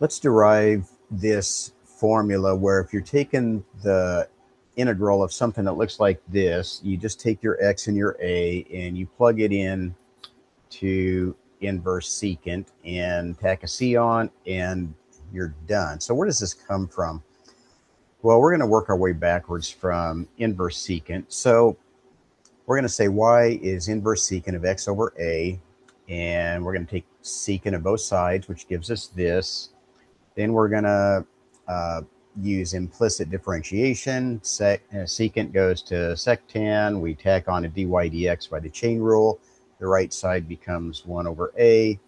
Let's derive this formula where if you're taking the integral of something that looks like this, you just take your x and your a and you plug it in to inverse secant and tack a c on and you're done. So where does this come from? Well, we're going to work our way backwards from inverse secant. So we're going to say y is inverse secant of x over a, and we're going to take secant of both sides, which gives us this. Then we're going to use implicit differentiation. Secant goes to sectan. We tack on a dy dx by the chain rule. The right side becomes 1 over a.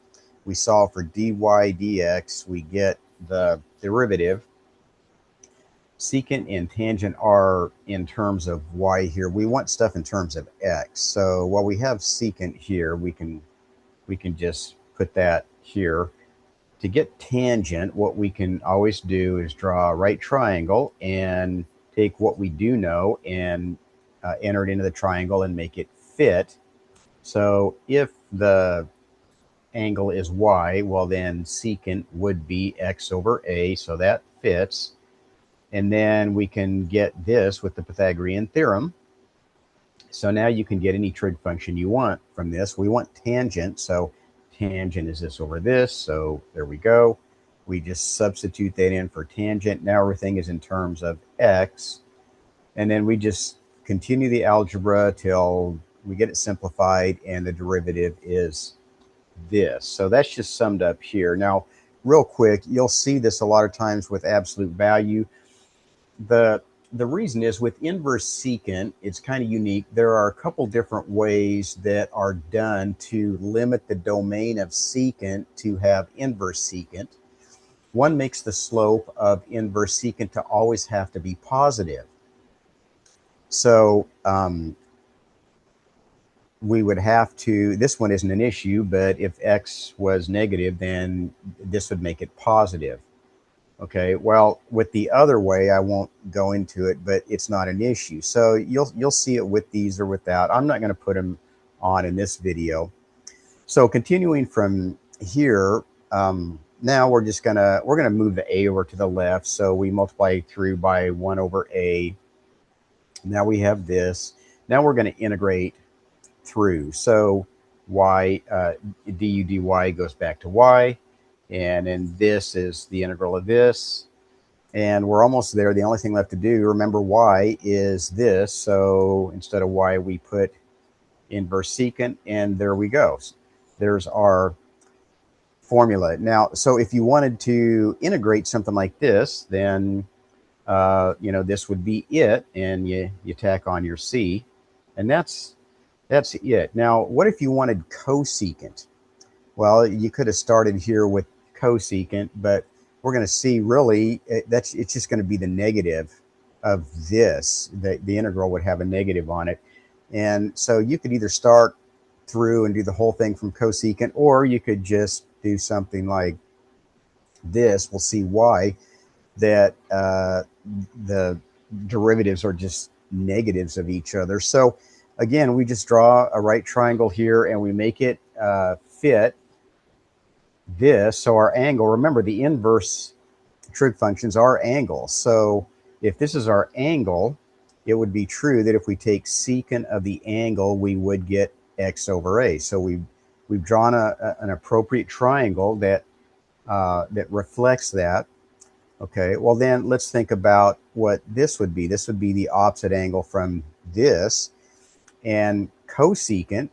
We solve for dy dx. We get the derivative. Secant and tangent are in terms of y here. We want stuff in terms of x. So while we have secant here, we can just put that here. To get tangent, what we can always do is draw a right triangle and take what we do know and enter it into the triangle and make it fit. So if the angle is y, well then secant would be x over a, so that fits. And then we can get this with the Pythagorean theorem. So now you can get any trig function you want from this. We want tangent, so tangent is this over this, so there we go. We just substitute that in for tangent. Now everything is in terms of x, and then we just continue the algebra till we get it simplified, and the derivative is this. So that's just summed up here. Now, real quick, you'll see this a lot of times with absolute value. The reason is with inverse secant, it's kind of unique. There are a couple different ways that are done to limit the domain of secant to have inverse secant. One makes the slope of inverse secant to always have to be positive. So we would have to, this one isn't an issue, but if x was negative, then this would make it positive. Okay, well, with the other way, I won't go into it, but it's not an issue. So you'll see it with these or without. I'm not going to put them on in this video. So continuing from here, now we're gonna move the a over to the left. So we multiply through by 1 over a. Now we have this. Now we're going to integrate through. So y du dy goes back to y. And then this is the integral of this. And we're almost there. The only thing left to do, remember y is this. So instead of y, we put inverse secant, and there we go. There's our formula. Now, so if you wanted to integrate something like this, then, this would be it. And you tack on your c. And that's it. Now, what if you wanted cosecant? Well, you could have started here with cosecant, but we're going to see really it's just going to be the negative of this. The integral would have a negative on it. And so you could either start through and do the whole thing from cosecant, or you could just do something like this. We'll see why that the derivatives are just negatives of each other. So again, we just draw a right triangle here and we make it fit this. So our angle, remember the inverse trig functions are angles. So if this is our angle, it would be true that if we take secant of the angle, we would get x over a. So we've drawn an appropriate triangle that reflects that. Okay, well then let's think about what this would be. This would be the opposite angle from this, and cosecant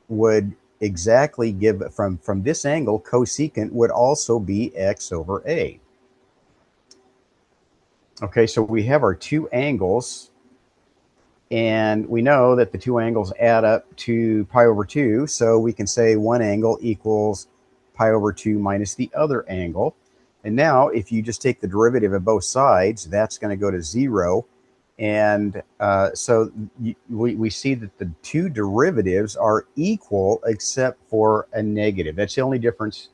would exactly give from this angle. Cosecant would also be x over a. Okay, so we have our two angles, and we know that the two angles add up to pi over 2, so we can say one angle equals pi over 2 minus the other angle. And now if you just take the derivative of both sides, that's going to go to 0. And so we see that the two derivatives are equal except for a negative. That's the only difference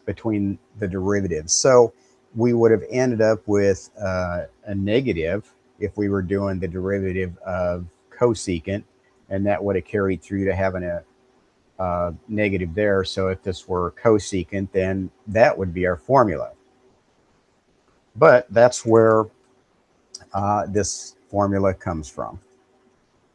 between the derivatives. So we would have ended up with a negative if we were doing the derivative of cosecant, and that would have carried through to having negative there. So if this were cosecant, then that would be our formula. But that's where this formula comes from.